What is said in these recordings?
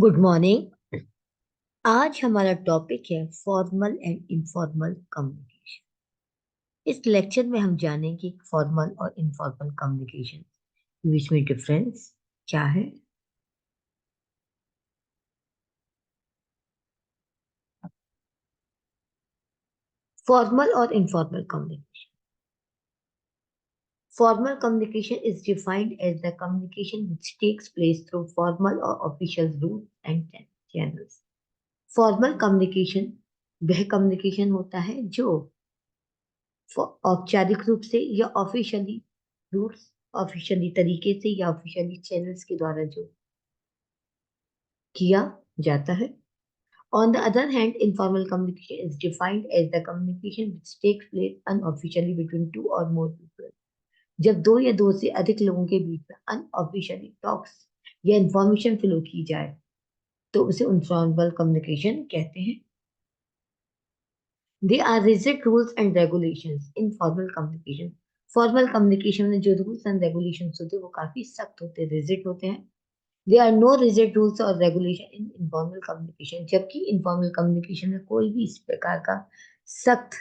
Good morning. आज हमारा topic है फॉर्मल एंड इनफॉर्मल कम्युनिकेशन। इस लेक्चर में हम जानेंगे फॉर्मल और इनफॉर्मल कम्युनिकेशन के बीच में डिफरेंस क्या है। फॉर्मल और informal communication. Formal communication is defined as the communication which takes place through formal or official routes and channels. Formal communication वह कम्युनिकेशन होता है जो औपचारिक रूप से या रूट्स ऑफिशियली तरीके से या ऑफिशियली चैनल्स के द्वारा जो किया जाता है। On the other hand, informal communication is defined as the communication which takes place unofficially between two or more people. जब दो या दो से अधिक लोगों के बीच में अनऑफिशियली टॉक्स या इंफॉर्मेशन फ्लो की जाए तो उसे इनफॉर्मल कम्युनिकेशन कहते हैं। They are rigid rules and regulations in formal communication. Formal communication में जो रूल्स एंड रेगुलेशंस होते हैं वो काफी सख्त होते हैं, रिजिड होते हैं। There are no rigid rules or regulation in informal communication. जबकि informal communication में कोई भी इस प्रकार का सख्त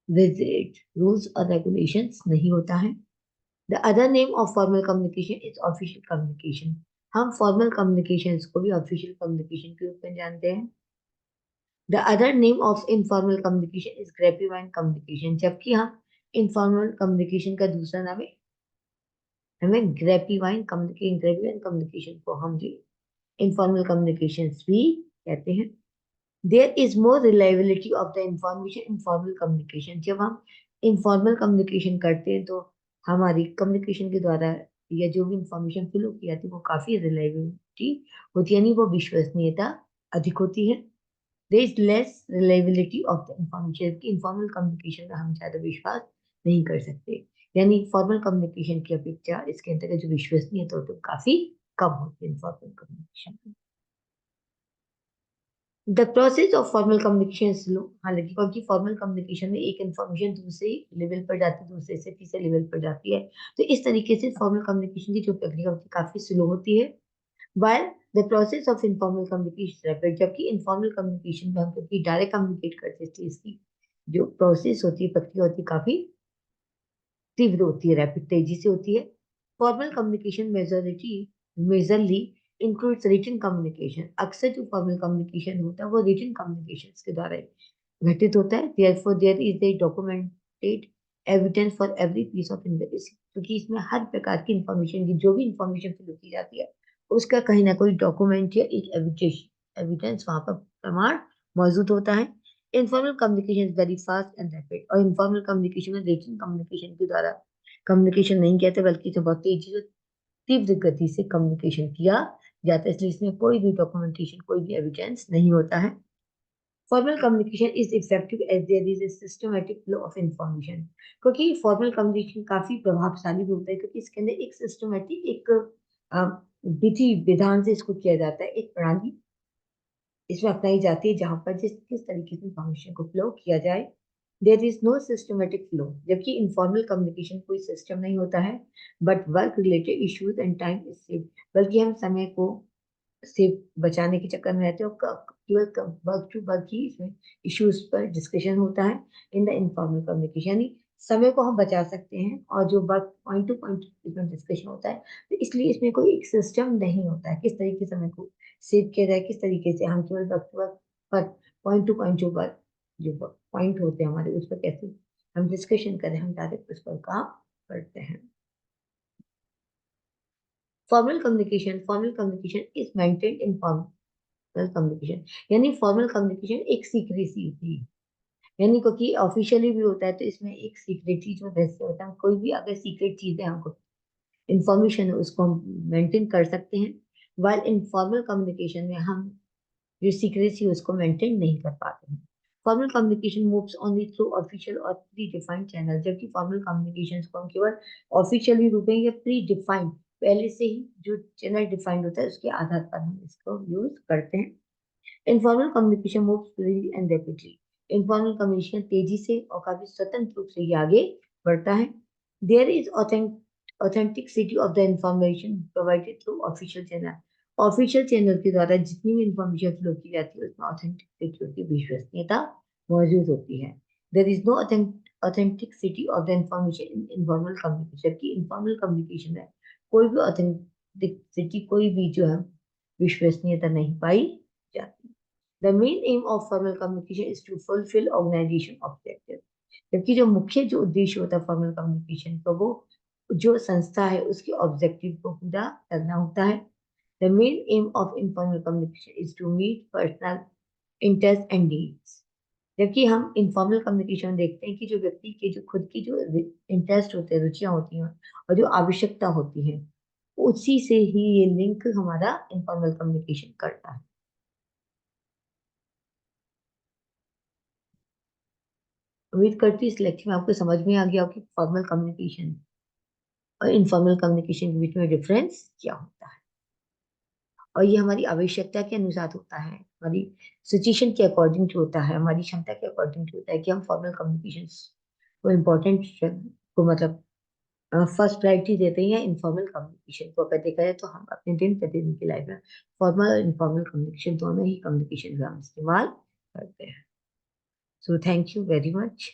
rigid rules और regulations नहीं होता है। The other name of formal communication is official communication. हम formal communications को भी official communication के रूप में जानते हैं। The other name of informal communication is grapevine communication. जबकि हम informal communication का दूसरा नाम है हमें ग्रेपीवाइन कम्युनिकेशन को हम जी informal communications भी कहते हैं। There is more reliability of the information in formal communication. जब हम informal communication करते हैं तो हमारी communication के द्वारा या जो भी इंफॉर्मेशन फ्लो की जाती है वो काफी रिलायबिलिटी होती है, यानी वो विश्वसनीयता अधिक होती है। There is less reliability of the information कि informal communication में हम ज्यादा विश्वास नहीं कर सकते, यानी फॉर्मल कम्युनिकेशन की अपेक्षा इसके अंतर्गत जो विश्वसनीयता होती है वो काफी कम होती है इनफॉर्मल कम्युनिकेशन में। The process of formal communication slow, हालांकि क्योंकि फॉर्मल कम्युनिकेशन में एक इंफॉर्मेशन दूसरे लेवल पर जाती है, दूसरे से तीसरे लेवल पर जाती है, तो इस तरीके से फॉर्मल कम्युनिकेशन की जो प्रक्रिया होती है काफी स्लो होती है। While the process of informal communication rapid, जबकि इनफॉर्मल कम्युनिकेशन में हम क्योंकि डायरेक्ट कम्युनिकेट करते हैं इसलिए इसकी जो प्रोसेस होती है, प्रक्रिया होती है, काफी तीव्र होती है, रैपिड तेजी से होती है। Formal communication majorly includes written communication. अक्सर जो फॉर्मल कम्युनिकेशन होता है वो रिटन कम्युनिकेशन के द्वारा घटित होता है। Therefore there is a documented evidence for every piece of information, क्योंकि इसमें हर प्रकार की इंफॉर्मेशन की जो भी इंफॉर्मेशन फिल की जाती है उसका कहीं ना कोई डॉक्यूमेंट या एक एविडेंस वहां पर प्रमाण मौजूद होता है। Informal communication is very fast and rapid, और इनफॉर्मल कम्युनिकेशन में रिटन कम्युनिकेशन के द्वारा कम्युनिकेशन नहीं कहते बल्कि इसे बहुत तेजी से तीव्र गति से कम्युनिकेशन किया जाता है, इसलिए इसमें कोई भी डॉक्यूमेंटेशन कोई भी एविडेंस नहीं होता है। Formal communication is effective as there is a systematic flow of information, क्योंकि फॉर्मल कम्युनिकेशन काफी प्रभावशाली भी होता है क्योंकि इसके अंदर एक सिस्टमैटिक एक विधि विधान से इसको किया जाता है, एक प्रणाली इसमें अपनाई जाती है जहां पर जिस किस तरीके से इंफॉर्मेशन को फ्लो किया जाए। There is no systematic flow, जबकि इनफॉर्मल कम्युनिकेशन कोई सिस्टम नहीं होता है, but work related issues and time is save, बल्कि हम समय को से बचाने के चक्कर में रहते हैं और केवल वर्क टू वर्क ही इसमें इश्यूज पर डिस्कशन होता है। इन द इनफॉर्मल कम्युनिकेशन यानी समय को हम बचा सकते हैं और जो वर्क पॉइंट टू पॉइंट इसमें डिस्कशन होता है, तो इसलिए इसमें कोई एक सिस्टम नहीं होता है किस तरीके से समय को सेव किया जाए, किस तरीके से हम केवल वर्क टू वर्क पर पॉइंट टू पॉइंट जो पॉइंट होते हैं हमारे उस पर कैसे हम डिस्कशन करें, हम डायरेक्ट उस पर काम करते हैं। Formal communication is maintained in communication, यानी फॉर्मल कम्युनिकेशन एक सीक्रेसी होती है, यानी क्योंकि ऑफिशियली भी होता है तो इसमें एक सीक्रेसी जो रहस्य होता है, कोई भी अगर सीक्रेट चीजें हमको इंफॉर्मेशन है उसको हम मेंटेन कर सकते हैं। वाइल इनफॉर्मल कम्युनिकेशन में हम जो सीक्रेसी है उसको मेंटेन नहीं कर पाते हैं। Formal communication moves only through official और प्री डिफाइंड चैनल, जबकि फॉर्मल कम्युनिकेशन को हम केवल ऑफिशियली रूप में या प्री डिफाइंड पहले से ही जो चैनल डिफाइंड होता है उसके आधार पर हम इसको यूज करते हैं। Informal communication moves freely and rapidly, informal communication तेजी से और काफी स्वतंत्र रूप से ये आगे बढ़ता है। There is authenticity of the information provided through official channel, official channel के द्वारा जितनी भी इंफॉर्मेशन फ्लो की जाती है उसमें ऑथेंटिसिटी होती है, विश्वसनीयता मौजूद होती है। There is no authenticity of the information in informal communication, की इनफॉर्मल कम्युनिकेशन में कोई भी ऑथेंटिसिटी, कोई भी जो है विश्वसनीयता नहीं पाई जाती। The main aim of formal communication is to fulfil organisation objective, जबकि जो मुख्य जो उद्देश्य होता है फॉर्मल कम्युनिकेशन का, वो जो संस्था है उसके ऑब्जेक्टिव को पूरा करना होता है। The main aim of informal communication is to meet personal interests and needs. जबकि हम इनफॉर्मल कम्युनिकेशन देखते हैं कि जो व्यक्ति के जो खुद की जो इंटरेस्ट होते हैं, रुचियां होती हैं और जो आवश्यकता होती है, उसी से ही ये लिंक हमारा इनफॉर्मल कम्युनिकेशन करता है। उम्मीद करती हूँ इस लेक्चर में आपको समझ में आ गया हो कि फॉर्मल कम्युनिकेशन और इनफॉर्मल कम्युनिकेशन के बीच में डिफरेंस क्या होता है, और ये हमारी आवश्यकता के अनुसार होता है, हमारी सिचुएशन के अकॉर्डिंग होता है, हमारी क्षमता के अकॉर्डिंग होता है कि हम फॉर्मल कम्युनिकेशन को इम्पोर्टेंट को मतलब फर्स्ट प्रायोरिटी देते हैं या इनफॉर्मल कम्युनिकेशन को। अगर देखा जाए तो हम अपने दिन प्रतिदिन की लाइफ में फॉर्मल और इनफॉर्मल कम्युनिकेशन दोनों ही कम्युनिकेशन का हम इस्तेमाल करते हैं। So thank you very much.